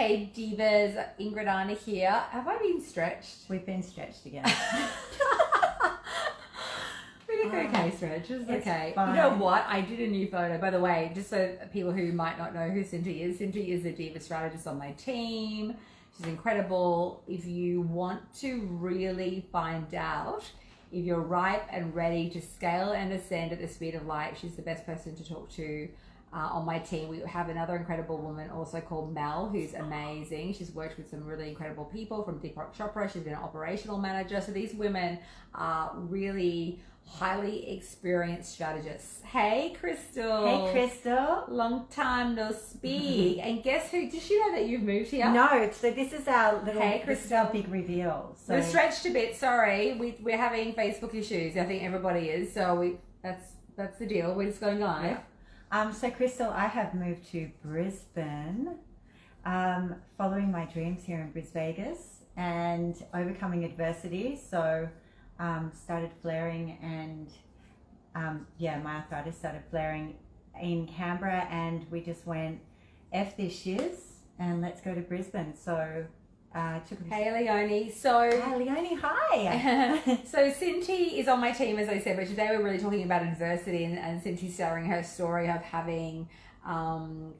Hey divas, Ingrid Anna here. Have I been stretched? We've been stretched again. Okay, stretch. It's okay. Fine. You know what? I did a new photo, by the way, just so people who might not know who Cindy is. Cindy is a diva strategist on my team. She's incredible. If you want to really find out if you're ripe and ready to scale and ascend at the speed of light, she's the best person to talk to on my team. We have another incredible woman also called Mel, who's amazing. She's worked with some really incredible people from Deepak Chopra. She's been an operational manager. So these women are really highly experienced strategists. Hey, Crystal. Hey, Crystal. Long time no speak. And guess who? Did you know that you've moved here? No, so this is our little, Hey, this is our big reveal. So we're stretched a bit. Sorry, we're having Facebook issues. I think everybody is. So that's the deal. We're just going live. Yeah. So Crystal, I have moved to Brisbane, following my dreams here in Vegas and overcoming adversity. So started flaring and my arthritis started flaring in Canberra, and we just went F this shiz and let's go to Brisbane. So Hey Leonie. So hi Leonie, hi. So Cindy is on my team, as I said, but today we're really talking about adversity, and Cindy's sharing her story of having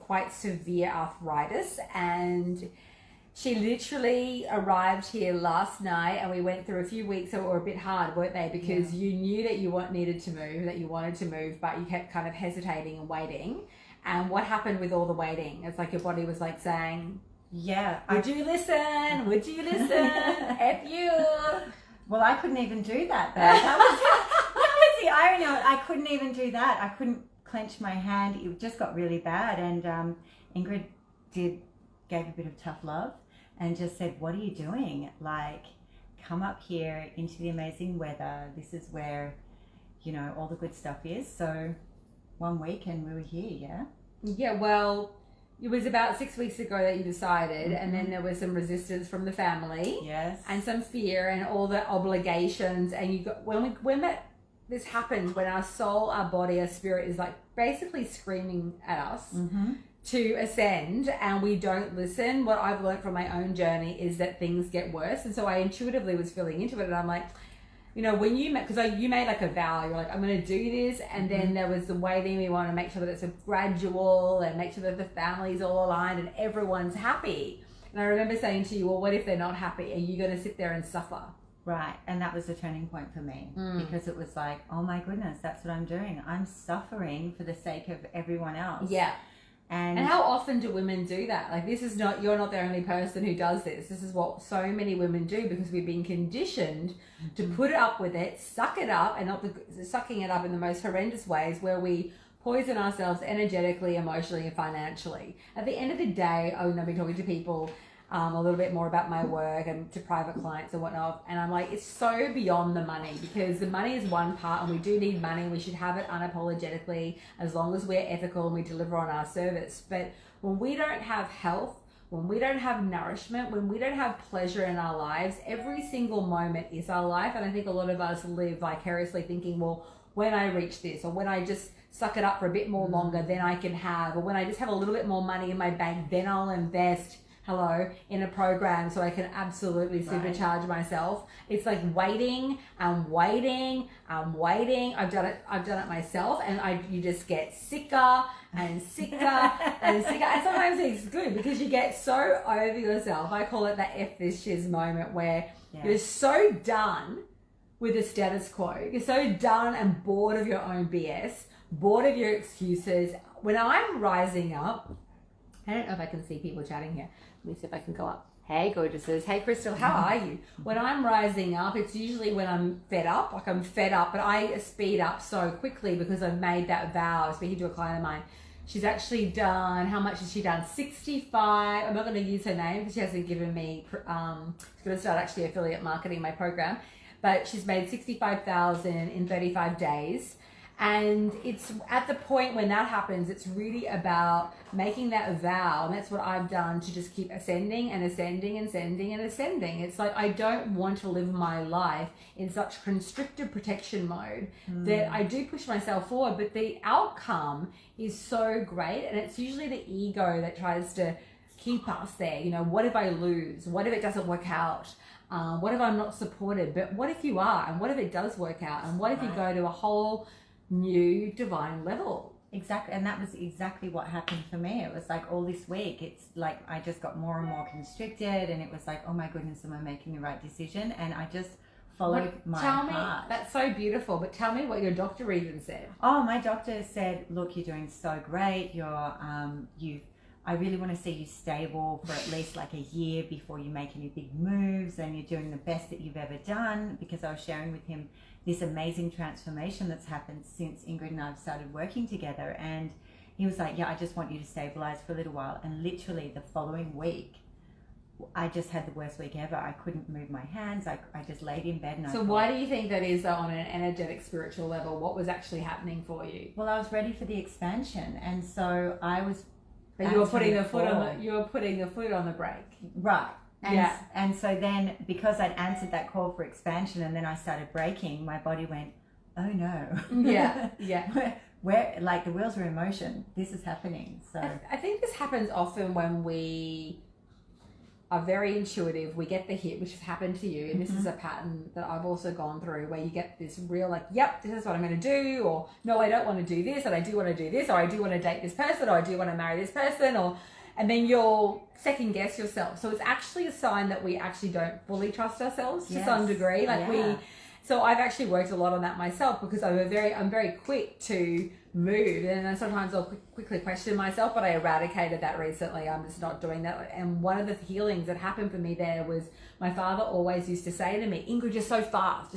quite severe arthritis, and she literally arrived here last night, and we went through a few weeks that were a bit hard, weren't they? Because you knew that you needed to move, that you wanted to move, but you kept kind of hesitating and waiting. And what happened with all the waiting? It's like your body was like saying, yeah, would you listen? Would you listen? F you. Well, I couldn't even do that though. That was the irony. I couldn't even do that. I couldn't clench my hand. It just got really bad. And Ingrid gave a bit of tough love and just said, what are you doing? Like, come up here into the amazing weather. This is where, you know, all the good stuff is. So 1 week and we were here, yeah? Yeah, well, it was about 6 weeks ago that you decided, and then there was some resistance from the family. Yes. And some fear and all the obligations. And you got, when this happens, when our soul, our body, our spirit is like basically screaming at us to ascend, and we don't listen, what I've learned from my own journey is that things get worse. And so I intuitively was feeling into it, and I'm like, you know, when you met, because you made like a vow, you're like, I'm going to do this. And then there was the waiting. We want to make sure that it's a gradual and make sure that the family's all aligned and everyone's happy. And I remember saying to you, well, what if they're not happy? Are you going to sit there and suffer? Right. And that was a turning point for me because it was like, oh my goodness, that's what I'm doing. I'm suffering for the sake of everyone else. Yeah. And how often do women do that? Like, this is not, you're not the only person who does this. This is what so many women do, because we've been conditioned to put up with it, suck it up, and not sucking it up in the most horrendous ways where we poison ourselves energetically, emotionally, and financially. At the end of the day, I've been talking to people a little bit more about my work and to private clients and whatnot, and I'm like, it's so beyond the money, because the money is one part, and we do need money. We should have it unapologetically as long as we're ethical and we deliver on our service. But when we don't have health, when we don't have nourishment, when we don't have pleasure in our lives, every single moment is our life. And I think a lot of us live vicariously thinking, well, when I reach this, or when I just suck it up for a bit more longer, then I can have, or when I just have a little bit more money in my bank, then I'll invest in a program so I can absolutely supercharge myself. It's like waiting and waiting and waiting. I've done it myself, and you just get sicker and sicker and sicker. And sometimes it's good because you get so over yourself. I call it the F this shiz moment, where you're so done with the status quo. You're so done and bored of your own BS, bored of your excuses. When I'm rising up, I don't know if I can see people chatting here. Let me see if I can go up. Hey, gorgeouses. Hey, Crystal, how are you? When I'm rising up, it's usually when I'm fed up. Like, I'm fed up, but I speed up so quickly because I've made that vow. I was speaking to a client of mine. She's actually done, how much has she done? 65. I'm not going to use her name because she hasn't given me, she's going to start actually affiliate marketing my program. But she's made 65,000 in 35 days. And it's at the point when that happens, it's really about making that vow. And that's what I've done, to just keep ascending and ascending and ascending and ascending. It's like, I don't want to live my life in such constricted protection mode that I do push myself forward, but the outcome is so great. And it's usually the ego that tries to keep us there. You know, what if I lose? What if it doesn't work out? What if I'm not supported? But what if you are? And what if it does work out? And what if you go to a whole new divine level? Exactly. And that was exactly what happened for me. It was like all this week, it's like I just got more and more constricted, and it was like, oh my goodness, am I making the right decision? And I just followed my heart. That's so beautiful, but tell me what your doctor even said. Oh, my doctor said, look, you're doing so great. I really want to see you stable for at least like a year before you make any big moves, and you're doing the best that you've ever done, because I was sharing with him this amazing transformation that's happened since Ingrid and I have started working together. And he was like, yeah, I just want you to stabilize for a little while. And literally the following week, I just had the worst week ever. I couldn't move my hands. I just laid in bed. And so why do you think that is, though, on an energetic spiritual level? What was actually happening for you? Well, I was ready for the expansion. And so I was... But you were putting the foot on the brake. Right. And so then, because I'd answered that call for expansion, and then I started breaking, my body went, oh no. Yeah. Where like the wheels are in motion. This is happening. So I think this happens often when we are very intuitive. We get the hit, which has happened to you, and this is a pattern that I've also gone through, where you get this real like, yep, this is what I'm going to do, or no, I don't want to do this, and I do want to do this, or I do want to date this person, or I do want to marry this person, and then you'll second guess yourself. So it's actually a sign that we actually don't fully trust ourselves to some degree. So I've actually worked a lot on that myself, because I'm very quick to move, and then sometimes I'll quickly question myself, but I eradicated that recently. I'm just not doing that. And one of the healings that happened for me there was, my father always used to say to me, Ingrid, you're so fast,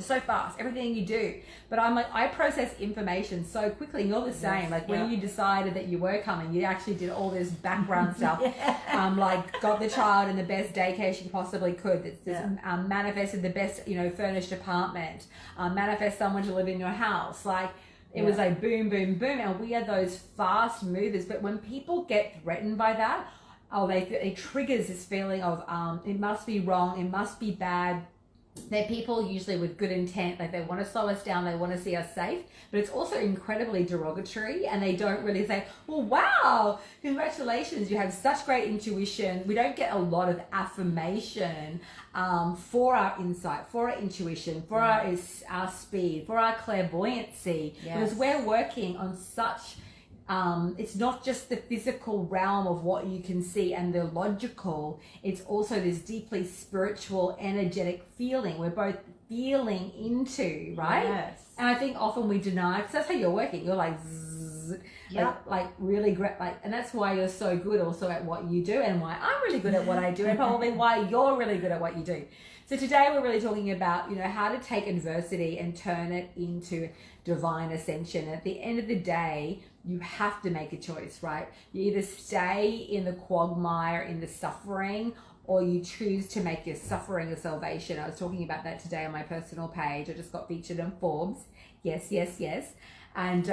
everything you do. But I'm like, I process information so quickly, and you're the same. Like when you decided that you were coming, you actually did all this background stuff, like got the child in the best daycare she possibly could, manifested the best, furnished apartment, manifest someone to live in your house, like it was like boom, boom, boom. And we are those fast movers. But when people get threatened by that, it triggers this feeling of it must be wrong, it must be bad. They're people usually with good intent, like they want to slow us down, they want to see us safe, but it's also incredibly derogatory, and they don't really say, well, wow, congratulations, you have such great intuition. We don't get a lot of affirmation for our insight, for our intuition, for our speed, for our clairvoyancy, because we're working on such... it's not just the physical realm of what you can see and the logical, it's also this deeply spiritual, energetic feeling we're both feeling into, right? Yes. And I think often we deny, because that's how you're working. You're like, zzz, like really great, and that's why you're so good also at what you do, and why I'm really good at what I do, and probably why you're really good at what you do. So today we're really talking about, how to take adversity and turn it into divine ascension. At the end of the day, you have to make a choice, right? You either stay in the quagmire, in the suffering, or you choose to make your suffering a salvation. I was talking about that today on my personal page. I just got featured on Forbes. Yes. And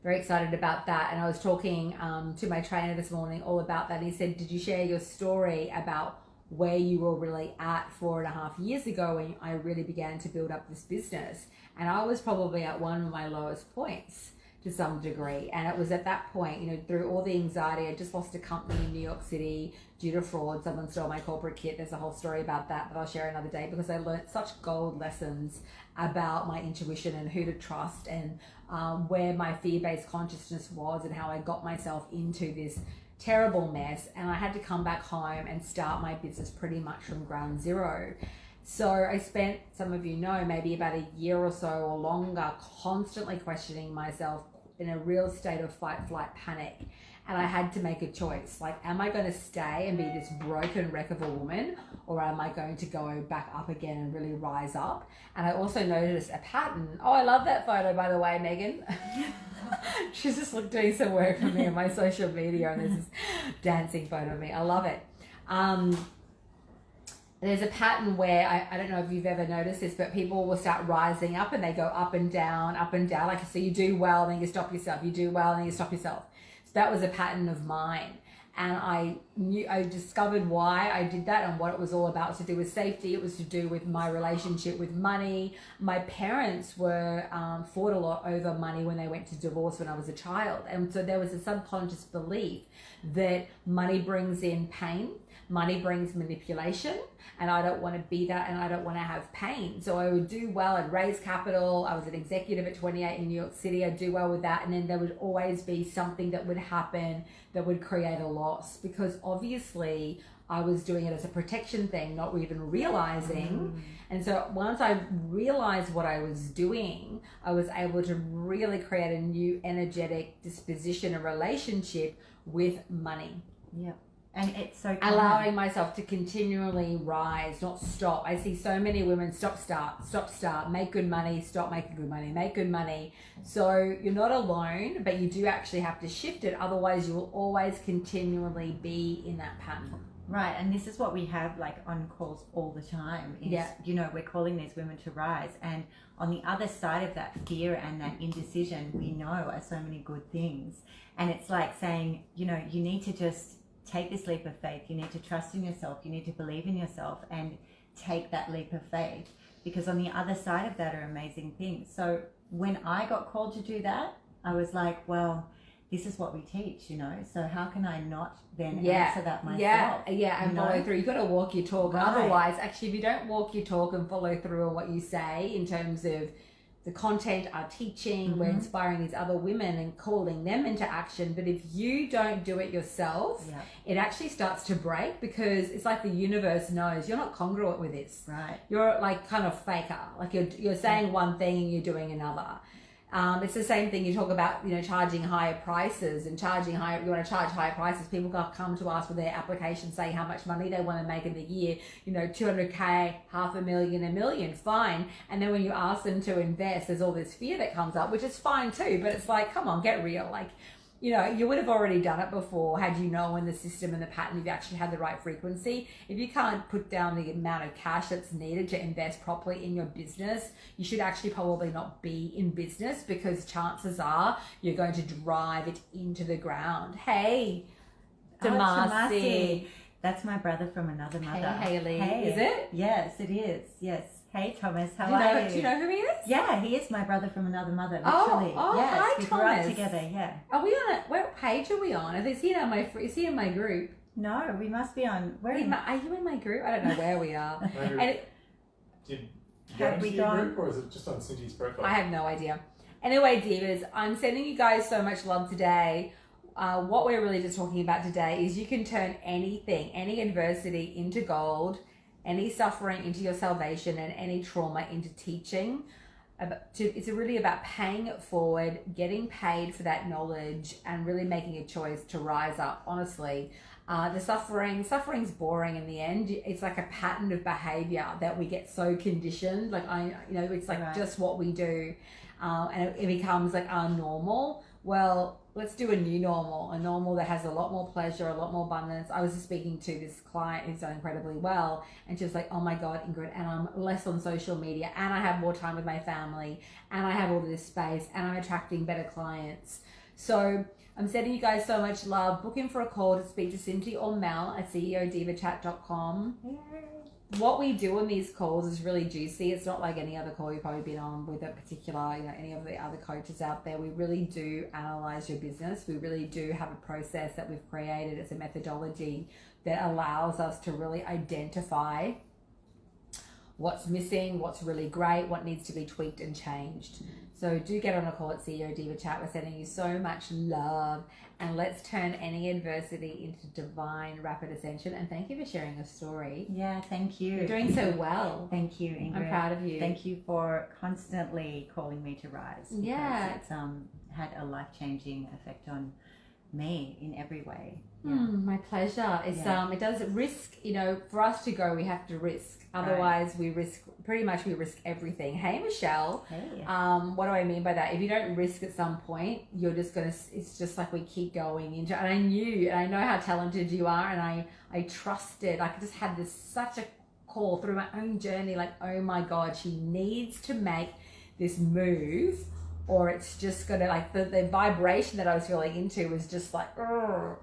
very excited about that. And I was talking to my trainer this morning all about that. He said, did you share your story about where you were really at 4.5 years ago when I really began to build up this business? And I was probably at one of my lowest points to some degree. And it was at that point, through all the anxiety, I just lost a company in New York City due to fraud. Someone stole my corporate kit. There's a whole story about that I'll share another day, because I learned such gold lessons about my intuition and who to trust, and where my fear-based consciousness was, and how I got myself into this terrible mess. And I had to come back home and start my business pretty much from ground zero. So I spent, some of you know, maybe about a year or so or longer constantly questioning myself in a real state of fight, flight, panic. And I had to make a choice. Like, am I going to stay and be this broken wreck of a woman, or am I going to go back up again and really rise up? And I also noticed a pattern. Oh, I love that photo, by the way, Megan. She's just doing some work for me on my social media, and there's this dancing photo of me. I love it. There's a pattern where, I don't know if you've ever noticed this, but people will start rising up and they go up and down, like, so you do well, then you stop yourself, you do well, and then you stop yourself. So that was a pattern of mine. And I discovered why I did that and what it was all about. It was to do with safety. It was to do with my relationship with money. My parents were fought a lot over money when they went to divorce when I was a child. And so there was a subconscious belief that money brings in pain, money brings manipulation, and I don't want to be that, and I don't want to have pain. So I would do well, I'd raise capital, I was an executive at 28 in New York City, I'd do well with that, and then there would always be something that would happen that would create a loss, because obviously I was doing it as a protection thing, not even realizing. And so once I realized what I was doing, I was able to really create a new energetic disposition, a relationship with money. Yep. And it's so common. Allowing myself to continually rise, not stop. I see so many women stop, start, make good money, stop making good money, make good money. So you're not alone, but you do actually have to shift it. Otherwise, you will always continually be in that pattern. Right, and this is what we have like on calls all the time. Is, you know, we're calling these women to rise, and on the other side of that fear and that indecision, we know are so many good things. And it's like saying, you know, you need to just take this leap of faith. You need to trust in yourself. You need to believe in yourself and take that leap of faith, because on the other side of that are amazing things. So when I got called to do that, I was like, well, this is what we teach, you know, so how can I not then answer that myself? And follow through. You've got to walk your talk. Right. Otherwise, actually, if you don't walk your talk and follow through on what you say in terms of the content, our teaching, we're inspiring these other women and calling them into action. But if you don't do it yourself, it actually starts to break, because it's like the universe knows you're not congruent with this. Right. You're like kind of faker. Like you're saying one thing and you're doing another. It's the same thing. You talk about, you know, charging higher prices and charging higher. You want to charge higher prices. People come to us with their application saying how much money they want to make in the year. You know, 200K, $500,000, $1 million, fine. And then when you ask them to invest, there's all this fear that comes up, which is fine too. But it's like, come on, get real. Like, you know, you would have already done it before had you known the system and the pattern, you've actually had the right frequency. If you can't put down the amount of cash that's needed to invest properly in your business, you should actually probably not be in business, because chances are you're going to drive it into the ground. Hey, Damasi. That's my brother from another mother. Hey, Haley. Hey. Is it? Yes, it is. Yes. Hey, Thomas. How Do you know who he is? Yeah, he is my brother from another mother. Literally. Yes, hi, we Thomas. grew up together. Yeah. Are we on what page are we on? Is he in my group? No, we must be on. Are you in my group? I don't know where we are. Did you get into your group, or is it just on Cindy's profile? I have no idea. Anyway, divas, I'm sending you guys so much love today. What we're really just talking about today is you can turn anything, any adversity into gold, any suffering into your salvation, and any trauma into teaching. It's really about paying it forward, getting paid for that knowledge, and really making a choice to rise up. Honestly, the suffering's boring in the end. It's like a pattern of behavior that we get so conditioned. Like it's like just what we do, and it becomes like our normal. Well, let's do a new normal, a normal that has a lot more pleasure, a lot more abundance. I was just speaking to this client who's done incredibly well, and she was like, oh my God, Ingrid, and I'm less on social media, and I have more time with my family, and I have all this space, and I'm attracting better clients. So I'm sending you guys so much love. Book in for a call to speak to Cindy or Mel at ceodivachat.com. What we do on these calls is really juicy. It's not like any other call you've probably been on with a particular, any of the other coaches out there. We really do analyze your business. We really do have a process that we've created. It's a methodology that allows us to really identify what's missing, what's really great, what needs to be tweaked and changed. So do get on a call at CEO Diva Chat. We're sending you so much love, and let's turn any adversity into divine rapid ascension. And thank you for sharing your story. Yeah, thank you. You're doing so well. Thank you, Ingrid. I'm proud of you. Thank you for constantly calling me to rise. Yeah. It's had a life-changing effect on me in every way. Yeah. My pleasure. It's it does risk, for us to go, we have to risk. Otherwise we risk everything. Hey, Michelle. Hey. What do I mean by that? If you don't risk at some point, you're just gonna, it's just like we keep going into, and I knew, and I know how talented you are, and I trusted, I just had such a call through my own journey, like, oh my God, she needs to make this move, or it's just gonna, like, the vibration that I was feeling into was just like,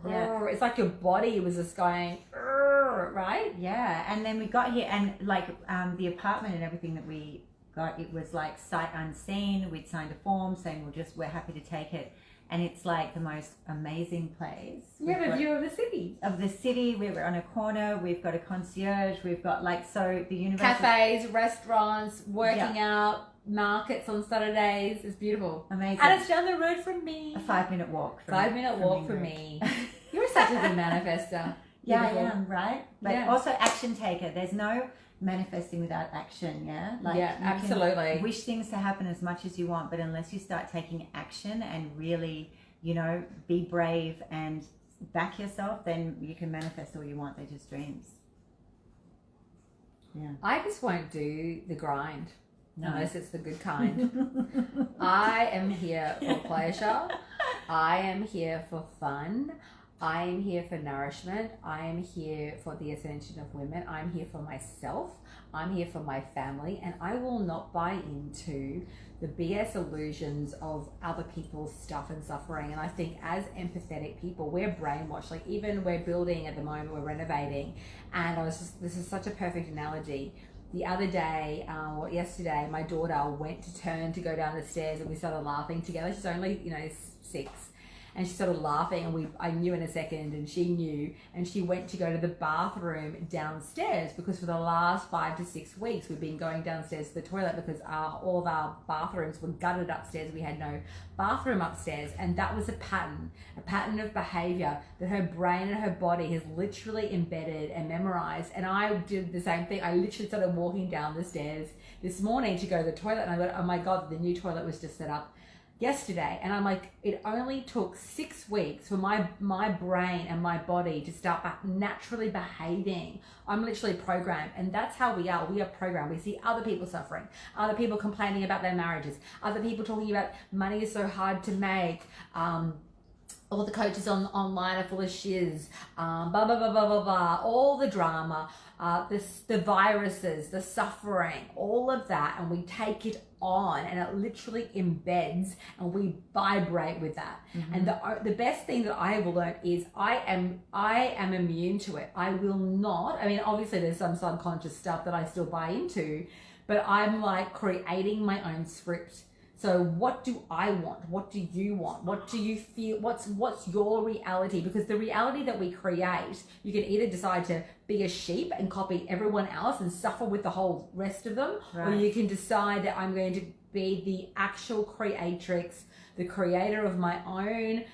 it's like your body was just going, right? Yeah, and then we got here, and like the apartment and everything that we got, it was like sight unseen. We'd signed a form saying we're happy to take it, and it's like the most amazing place. You have a view of the city. We're on a corner. We've got a concierge. We've got like, so the university. Cafes, restaurants, working out, markets on Saturdays. It's beautiful. Amazing. And it's down the road from me. A 5-minute walk. 5-minute walk from me. You're such a good manifester. Yeah, I am, right? But Yeah. also action taker. There's no manifesting without action, yeah? Like, yeah, you absolutely. can wish things to happen as much as you want, but unless you start taking action and really, you know, be brave and back yourself, then you can manifest all you want. They're just dreams. Yeah. I just won't do the grind. No. Unless it's the good kind. I am here for pleasure. I am here for fun. I am here for nourishment. I am here for the ascension of women. I'm here for myself. I'm here for my family. And I will not buy into the BS illusions of other people's stuff and suffering. And I think as empathetic people, we're brainwashed. Like even we're building at the moment, we're renovating. And this is such a perfect analogy. The other day, or yesterday, my daughter went to turn to go down the stairs and we started laughing together. She's only, 6. And she started laughing and I knew in a second and she knew, and she went to go to the bathroom downstairs because for the last 5 to 6 weeks we've been going downstairs to the toilet because all of our bathrooms were gutted upstairs. We had no bathroom upstairs, and that was a pattern of behavior that her brain and her body has literally embedded and memorized. And I did the same thing. I literally started walking down the stairs this morning to go to the toilet and I thought, oh my God, the new toilet was just set up yesterday. And I'm like, it only took 6 weeks for my brain and my body to start naturally behaving. I'm literally programmed, and that's how we are programmed. We see other people suffering, other people complaining about their marriages, other people talking about money is so hard to make, all the coaches online are full of shiz, blah, blah, blah, blah, blah, blah, all the drama, the viruses, the suffering, all of that, and we take it on and it literally embeds and we vibrate with that. Mm-hmm. And the best thing that I have learned is I am immune to it. I will not, obviously there's some subconscious stuff that I still buy into, but I'm like creating my own script. So what do I want? What do you want? What do you feel? What's your reality? Because the reality that we create, you can either decide to be a sheep and copy everyone else and suffer with the whole rest of them, right. Or you can decide that I'm going to be the actual creatrix, the creator of my own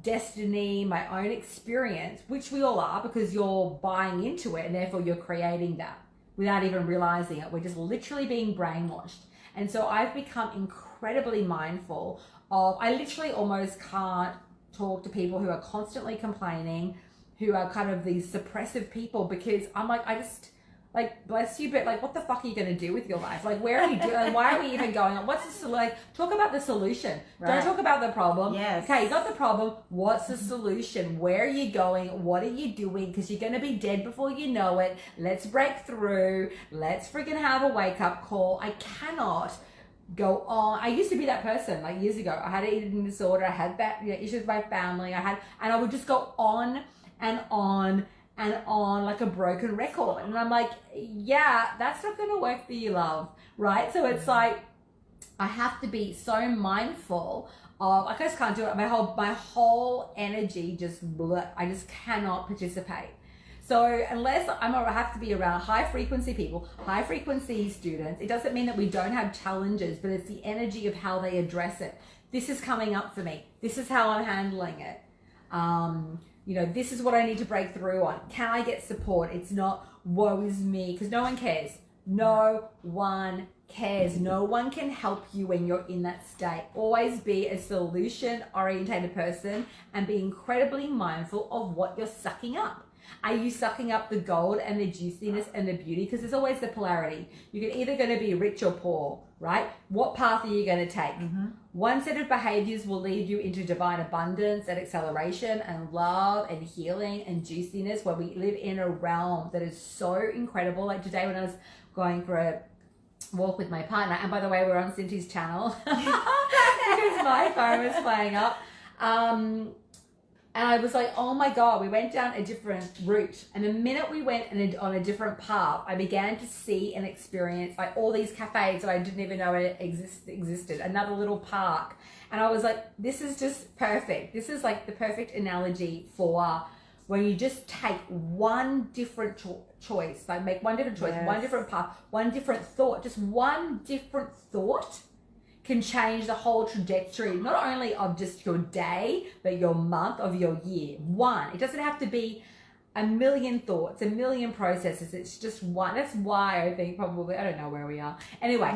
destiny, my own experience, which we all are because you're buying into it and therefore you're creating that without even realizing it. We're just literally being brainwashed. And so I've become incredibly mindful of, I literally almost can't talk to people who are constantly complaining, who are kind of these suppressive people, because I'm like, I just, like, bless you, but like, what the fuck are you going to do with your life? Like, where are you doing? Why are we even going on? What's the like? Talk about the solution. Right. Don't talk about the problem. Yes. Okay, you got the problem. What's the solution? Where are you going? What are you doing? Because you're going to be dead before you know it. Let's break through. Let's freaking have a wake up call. I cannot go on. I used to be that person like years ago. I had an eating disorder. I had that issues with my family. And I would just go on and on and on like a broken record. And I'm like, yeah, that's not going to work for you, love. Right? So it's like, I have to be so mindful of, I just can't do it. My whole energy just, I just cannot participate. So unless I have to be around high frequency people, high frequency students, it doesn't mean that we don't have challenges, but it's the energy of how they address it. This is coming up for me. This is how I'm handling it. This is what I need to break through on. Can I get support? It's not woe is me, because no one cares. No one cares. No one can help you when you're in that state. Always be a solution orientated person and be incredibly mindful of what you're sucking up. Are you sucking up the gold and the juiciness and the beauty? Because there's always the polarity. You're either going to be rich or poor, right? What path are you going to take? Mm-hmm. One set of behaviors will lead you into divine abundance and acceleration and love and healing and juiciness, where we live in a realm that is so incredible. Like today when I was going for a walk with my partner, and by the way, we're on Cynthia's channel because my phone was playing up. And I was like, oh my God, we went down a different route. And the minute we went on a different path, I began to see and experience like all these cafes that I didn't even know existed, another little park. And I was like, this is just perfect. This is like the perfect analogy for when you just take one different choice, like make one different choice, one different path, one different thought, just one different thought can change the whole trajectory, not only of just your day, but your month, of your year. One. It doesn't have to be a million thoughts, a million processes. It's just one. That's why I think probably, I don't know where we are. Anyway,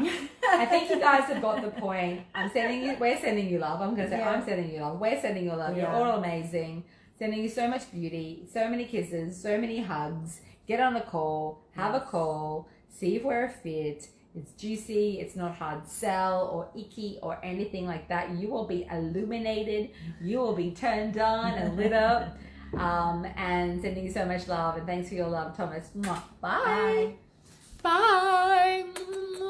I think you guys have got the point. We're sending you love. I'm going to say, I'm sending you love. We're sending you love. You're all amazing. Sending you so much beauty, so many kisses, so many hugs. Get on a call, have a call, see if we're a fit. It's juicy, it's not hard sell or icky or anything like that. You will be illuminated, you will be turned on and lit up. And sending you so much love, and thanks for your love, Thomas. Mwah. Bye. Bye. Bye.